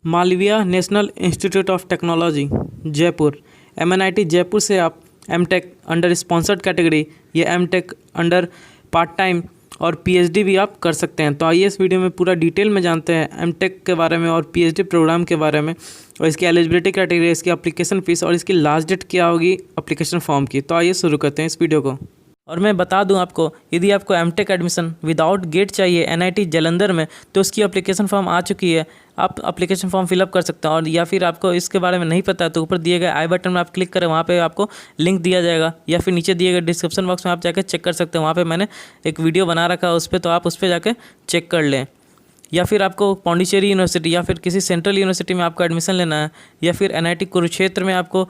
Malviya National Institute of Technology Jaipur, MNIT Jaipur से आप MTech under sponsored category या एमटेक अंडर पार्ट टाइम और PhD भी आप कर सकते हैं। तो आइए इस वीडियो में पूरा डिटेल में जानते हैं एमटेक के बारे में और PhD प्रोग्राम के बारे में और इसकी एलिजिबिलिटी क्राइटेरिया, इसकी एप्लीकेशन फ़ीस और इसकी लास्ट डेट क्या होगी एप्लीकेशन फॉर्म की। तो आइए शुरू करते हैं इस वीडियो को। और मैं बता दूं आपको, यदि आपको एमटेक एडमिशन विदाउट गेट चाहिए NIT जालंधर में तो उसकी एप्लीकेशन फॉर्म आ चुकी है। आप एप्लीकेशन फॉर्म फिलअप कर सकते हैं। और या फिर आपको इसके बारे में नहीं पता है तो ऊपर दिए गए आई बटन में आप क्लिक करें, वहाँ पे आपको लिंक दिया जाएगा, या फिर नीचे दिए गए डिस्क्रिप्शन बॉक्स में आप जाकर चेक कर सकते हैं। वहाँ पे मैंने एक वीडियो बना रखा है उस पर, तो आप उस पर जाकर चेक कर लें। या फिर आपको पौंडीचेरी यूनिवर्सिटी या फिर किसी सेंट्रल यूनिवर्सिटी में आपको एडमिशन लेना है, या फिर NIT कुरुक्षेत्र में आपको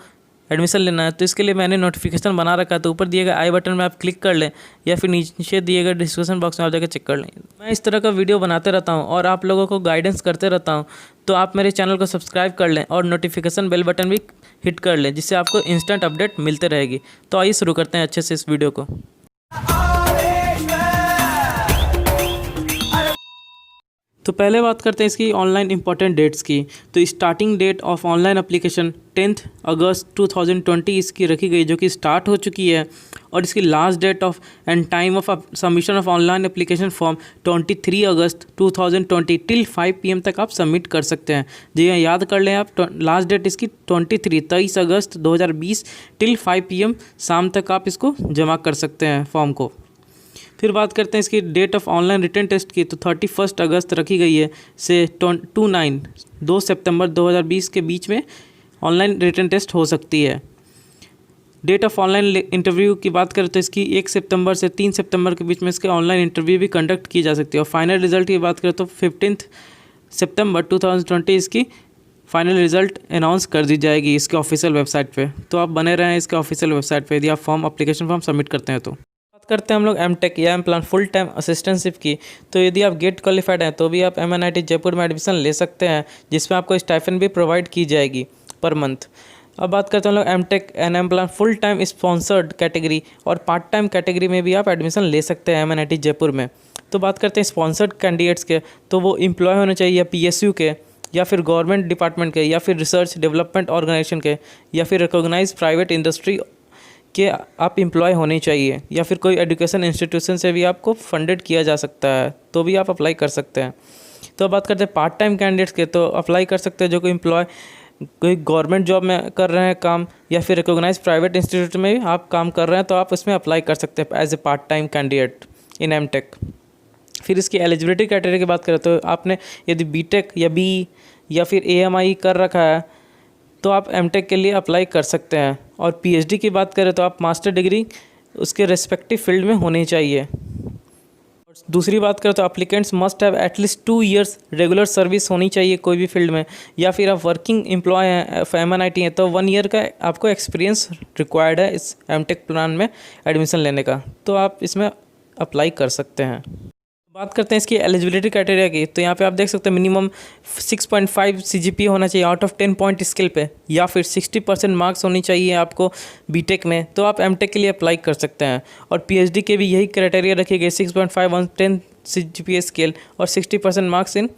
एडमिशन लेना है, तो इसके लिए मैंने नोटिफिकेशन बना रखा है। तो ऊपर दिए गए आई बटन में आप क्लिक कर लें, या फिर नीचे दिए गए डिस्क्रिप्शन बॉक्स में आप जाकर चेक कर लें। मैं इस तरह का वीडियो बनाते रहता हूं और आप लोगों को गाइडेंस करते रहता हूं, तो आप मेरे चैनल को सब्सक्राइब कर लें और नोटिफिकेशन बेल बटन भी हिट कर लें, जिससे आपको इंस्टेंट अपडेट मिलते रहेगी। तो आइए शुरू करते हैं अच्छे से इस वीडियो को। तो पहले बात करते हैं इसकी ऑनलाइन इंपॉर्टेंट डेट्स की। तो starting date of online application 10 अगस्त 2020 इसकी रखी गई, जो कि स्टार्ट हो चुकी है। और इसकी last date of end time of submission of online application form 23 अगस्त 2020 टिल 5 PM तक आप सबमिट कर सकते हैं। जी हाँ, याद कर लें आप, लास्ट डेट इसकी 23 अगस्त 2020 टिल 5 PM शाम तक आप इसको जमा कर सकते हैं फॉर्म को। फिर बात करते हैं इसकी date of online written test की। तो 31 अगस्त रखी गई है से 2 सितंबर 2020 के बीच में ऑनलाइन रिटन टेस्ट हो सकती है। डेट ऑफ ऑनलाइन इंटरव्यू की बात करें तो इसकी 1 सितंबर से 3 सितंबर के बीच में इसके ऑनलाइन इंटरव्यू भी कंडक्ट की जा सकती है। और फाइनल रिजल्ट की बात करें तो 15 सितंबर 2020 इसकी फाइनल रिजल्ट अनाउंस कर दी जाएगी इसके ऑफिशियल वेबसाइट पे। तो आप बने रहें इसके ऑफिशियल वेबसाइट पे यदि आप एप्लीकेशन फॉर्म सबमिट करते हैं। तो करते हैं हम लोग एमटेक या एमप्लान फुल टाइम असिस्टेंटशिप की। तो यदि आप गेट क्वालिफाइड हैं तो भी आप MNIT जयपुर में एडमिशन ले सकते हैं, जिसमें आपको स्टाइपेंड भी प्रोवाइड की जाएगी पर मंथ। अब बात करते हैं हम लोग M Tech and M Plan full time sponsored category और पार्ट टाइम कैटेगरी में भी आप एडमिशन ले सकते हैं MNIT जयपुर में। तो बात करते हैं स्पॉन्सर्ड कैंडिडेट्स के, तो वो एम्प्लॉय होने चाहिए या PSU के, या फिर गवर्नमेंट डिपार्टमेंट के, या फिर रिसर्च डेवलपमेंट ऑर्गेनाइजेशन के, या फिर रिकॉग्नाइज प्राइवेट इंडस्ट्री कि आप एम्प्लॉय होने चाहिए, या फिर कोई एजुकेशन इंस्टीट्यूशन से भी आपको फंडेड किया जा सकता है, तो भी आप अप्लाई कर सकते हैं। तो बात करते हैं पार्ट टाइम कैंडिडेट्स के, तो अप्लाई कर सकते हैं जो कोई एम्प्लॉय कोई गवर्नमेंट जॉब में कर रहे हैं काम, या फिर रिकॉग्नाइज प्राइवेट इंस्टीट्यूट में आप काम कर रहे हैं, तो आप उसमें अप्लाई कर सकते हैं as a part time candidate in MTech. फिर इसकी एलिजिबिलिटी क्राइटेरिया की बात करें तो आपने यदि BTech या BE या फिर AMI कर रखा है तो आप एमटेक के लिए अप्लाई कर सकते हैं। और PhD की बात करें तो आप मास्टर डिग्री उसके रेस्पेक्टिव फील्ड में होनी चाहिए। और दूसरी बात करें तो applicants must have at least 2 years regular service होनी चाहिए कोई भी फील्ड में, या फिर आप वर्किंग एम्प्लॉय हैं MNIT हैं तो 1 year का आपको एक्सपीरियंस रिक्वायर्ड है इस एमटेक प्लान में एडमिशन लेने का, तो आप इसमें अप्लाई कर सकते हैं। बात करते हैं इसकी एलिजिबिलिटी क्राइटेरिया की। तो यहाँ पे आप देख सकते हैं मिनिमम 6.5 CGPA होना चाहिए आउट ऑफ 10 पॉइंट स्किल पे, या फिर 60% मार्क्स होनी चाहिए आपको BTech में, तो आप एमटेक के लिए अप्लाई कर सकते हैं। और PhD के भी यही क्राइटेरिया रखी गई, 6.5 ऑन 10 CGPA स्केल और 60% मार्क्स इन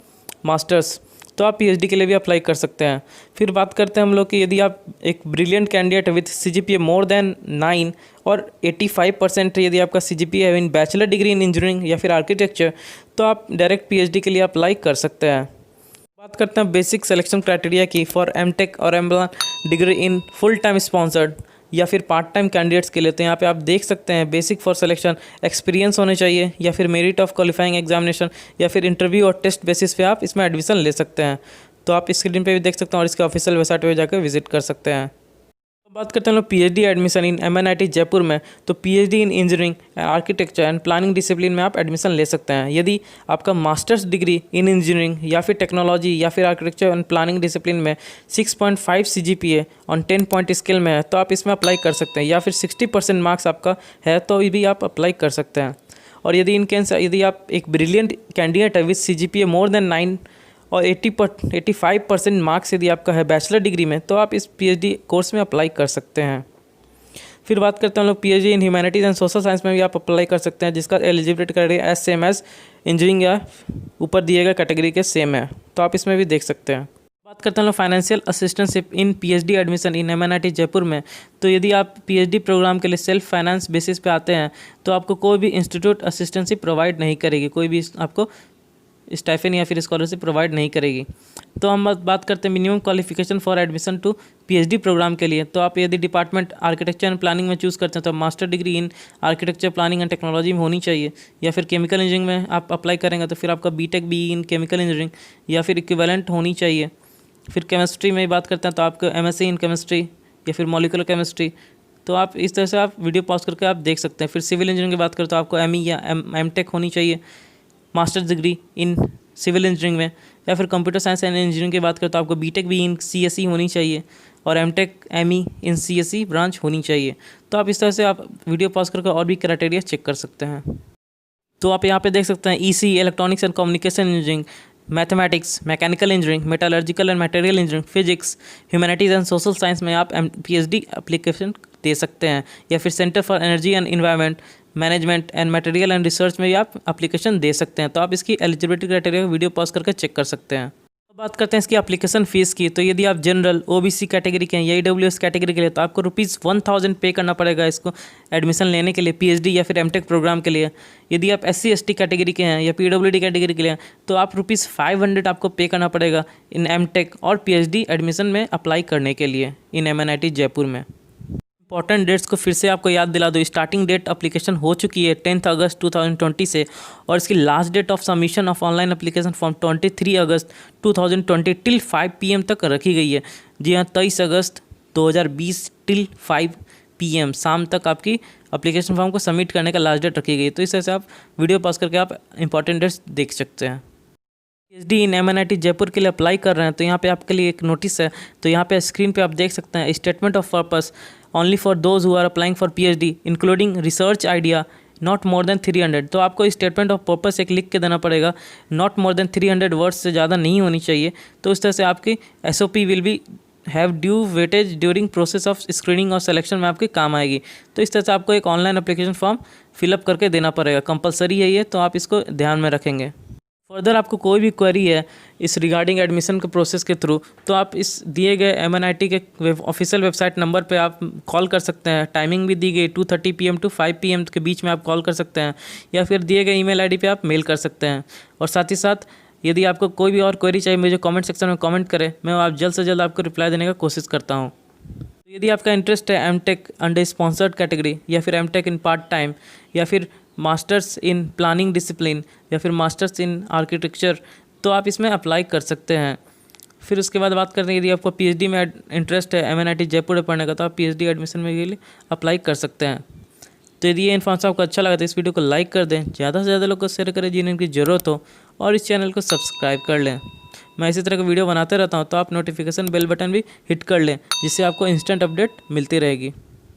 मास्टर्स, तो आप PhD के लिए भी अप्लाई कर सकते हैं। फिर बात करते हैं हम लोग कि यदि आप एक brilliant candidate with CGPA more than 9 और 85% यदि आपका CGPA है इन बैचलर डिग्री इन इंजीनियरिंग या फिर आर्किटेक्चर, तो आप डायरेक्ट PhD के लिए अप्लाई कर सकते हैं। बात करते हैं बेसिक सिलेक्शन क्राइटेरिया की फॉर एमटेक और M Plan degree in full time sponsored या फिर पार्ट टाइम कैंडिडेट्स के लिए। तो यहाँ पे आप देख सकते हैं बेसिक फॉर सिलेक्शन एक्सपीरियंस होने चाहिए, या फिर मेरिट ऑफ क्वालिफाइंग एग्जामिनेशन, या फिर इंटरव्यू और टेस्ट बेसिस पे आप इसमें एडमिशन ले सकते हैं। तो आप स्क्रीन पे भी देख सकते हैं और इसके ऑफिशियल वेबसाइट पे जाकर विजिट कर सकते हैं। बात करते हैं लोग PhD admission in MNIT Jaipur में। तो PhD in engineering architecture and planning discipline में आप एडमिशन ले सकते हैं। यदि आपका मास्टर्स डिग्री इन इंजीनियरिंग या फिर टेक्नोलॉजी या फिर आर्किटेक्चर एंड प्लानिंग डिसिप्लिन में 6.5 CGPA ऑन 10 पॉइंट स्केल में है, तो आप इसमें अप्लाई कर सकते हैं। या फिर 60% मार्क्स आपका है तो भी आप अप्लाई कर सकते हैं। और यदि इन केस यदि आप एक ब्रिलियंट कैंडिडेट है विथ CGPA मोर देन 9 और 85% मार्क्स यदि आपका है बैचलर डिग्री में, तो आप इस PhD कोर्स में अप्लाई कर सकते हैं। फिर बात करते हैं हम लोग PhD in humanities and social science में भी आप अप्लाई कर सकते हैं, जिसका eligibility criteria as same as engineering या ऊपर दिए गए कैटेगरी के सेम है, तो आप इसमें भी देख सकते हैं। बात करते हैं लोग financial assistantship in PhD admission in MNIT Jaipur में। तो यदि आप पीएचडी प्रोग्राम के लिए सेल्फ फाइनेंस बेसिस पे आते हैं तो आपको कोई भी इंस्टीट्यूट असिस्टेंटशिप प्रोवाइड नहीं करेगी, कोई भी आपको स्टाइफेन या फिर स्कॉलरशिप प्रोवाइड नहीं करेगी। तो हम बात करते हैं minimum qualification for admission to PhD programme के लिए। तो आप यदि डिपार्टमेंट आर्किटेक्चर एंड प्लानिंग में चूज़ करते हैं तो master degree in architecture planning and technology में होनी चाहिए, या फिर केमिकल इंजीनियरिंग में आप अप्लाई करेंगे तो फिर आपका BTech B in chemical engineering या फिर इक्विवेलेंट होनी चाहिए। फिर केमिस्ट्री में बात करते हैं तो आपको एमएससी इन केमिस्ट्री या फिर मॉलिक्यूलर केमिस्ट्री। तो आप इस तरह से आप वीडियो पॉज करके आप देख सकते हैं। फिर सिविल इंजीनियरिंग की बात करें तो आपको एमई या एमटेक होनी चाहिए, masters degree in civil engineering में। या फिर कंप्यूटर साइंस एंड इंजीनियरिंग की बात करें तो आपको बीटेक भी इन सीएसई होनी चाहिए और एमटेक एमई इन सीएसई ब्रांच होनी चाहिए। तो आप इस तरह से आप वीडियो पॉज करके और भी क्राइटेरिया चेक कर सकते हैं। तो आप यहाँ पे देख सकते हैं EC electronics and communication engineering, mathematics, mechanical engineering, metallurgical and material engineering, physics, humanities and social science में आप पीएचडी एप्लीकेशन दे सकते हैं। या फिर centre for energy and environment management and material and research में भी आप एप्लीकेशन दे सकते हैं। तो आप इसकी एलिजिबिलिटी क्राइटेरिया वीडियो पॉज करके चेक कर सकते हैं। तो बात करते हैं इसकी एप्लीकेशन फ़ीस की। तो यदि आप जनरल ओबीसी कैटेगरी के हैं या ईडब्ल्यूएस कैटेगरी के लिए तो आपको ₹1000 पे करना पड़ेगा इसको एडमिशन लेने के लिए पीएचडी या फिर एमटेक प्रोग्राम के लिए। यदि आप एससी एसटी कैटेगरी के हैं या पीडब्ल्यूडी कैटेगरी के लिए तो आप ₹500 आपको पे करना पड़ेगा इन एमटेक और पीएचडी एडमिशन में अप्लाई करने के लिए इन एमएनआईटी जयपुर में। इंपॉर्टेंट डेट्स को फिर से आपको याद दिला दो। स्टार्टिंग डेट एप्लीकेशन हो चुकी है 10 अगस्त 2020 से, और इसकी last date of submission of online application form 23 अगस्त 2020 टिल 5 PM तक रखी गई है। जी हाँ, 23 अगस्त 2020 टिल 5 PM शाम तक आपकी एप्लीकेशन फॉर्म को सबमिट करने का लास्ट डेट रखी गई है। तो इस तरह से आप वीडियो पास करके आप इंपॉर्टेंट डेट्स देख सकते हैं। पीएचडी इन एमएनआईटी जयपुर के लिए अप्लाई कर रहे हैं तो यहाँ पे आपके लिए एक नोटिस है। तो यहाँ पे स्क्रीन पे आप देख सकते हैं statement of purpose only for those who are applying for PhD including research idea not more than 300। तो आपको स्टेटमेंट ऑफ पर्पस एक लिख के देना पड़ेगा, नॉट मोर देन 300 वर्ड्स से ज़्यादा नहीं होनी चाहिए। तो इस तरह से आपकी SOP will be have due weightage during process of screening और सिलेक्शन में आपके काम आएगी। तो इस तरह से आपको एक ऑनलाइन एप्लीकेशन फॉर्म फिलअप करके देना पड़ेगा, कंपलसरी है ये, तो आप इसको ध्यान में रखेंगे। फर्दर आपको कोई भी क्वेरी है इस रिगार्डिंग एडमिशन के प्रोसेस के थ्रू तो आप इस दिए गए एमएनआईटी के ऑफिशियल वेबसाइट नंबर पे आप कॉल कर सकते हैं। टाइमिंग भी दी गई 2:30 PM टू 5 PM के बीच में आप कॉल कर सकते हैं, या फिर दिए गए ईमेल आईडी पे आप मेल कर सकते हैं। और साथ ही साथ यदि आपको कोई भी और क्वेरी चाहिए मुझे कमेंट सेक्शन में कमेंट करें, मैं आप जल्द से जल्द आपको रिप्लाई देने का कोशिश करता हूँ। यदि आपका इंटरेस्ट है एमटेक अंडर स्पॉन्सर्ड कैटेगरी या फिर एमटेक इन पार्ट टाइम या फिर मास्टर्स इन प्लानिंग डिसिप्लिन या फिर मास्टर्स इन आर्किटेक्चर, तो आप इसमें अप्लाई कर सकते हैं। फिर उसके बाद बात करते हैं यदि आपको पीएचडी में इंटरेस्ट है एमएनआईटी जयपुर में पढ़ने का तो आप पीएचडी एडमिशन में के लिए अप्लाई कर सकते हैं। तो यदि ये इन्फॉर्मेशन आपको अच्छा लगा तो इस वीडियो को लाइक कर दें, ज़्यादा से ज़्यादा लोग को शेयर करें जिन्हें इनकी ज़रूरत हो, और इस चैनल को सब्सक्राइब कर लें। मैं इसी तरह का वीडियो बनाते रहता हूँ तो आप नोटिफिकेशन बेल बटन भी हिट कर लें जिससे आपको इंस्टेंट अपडेट मिलती रहेगी।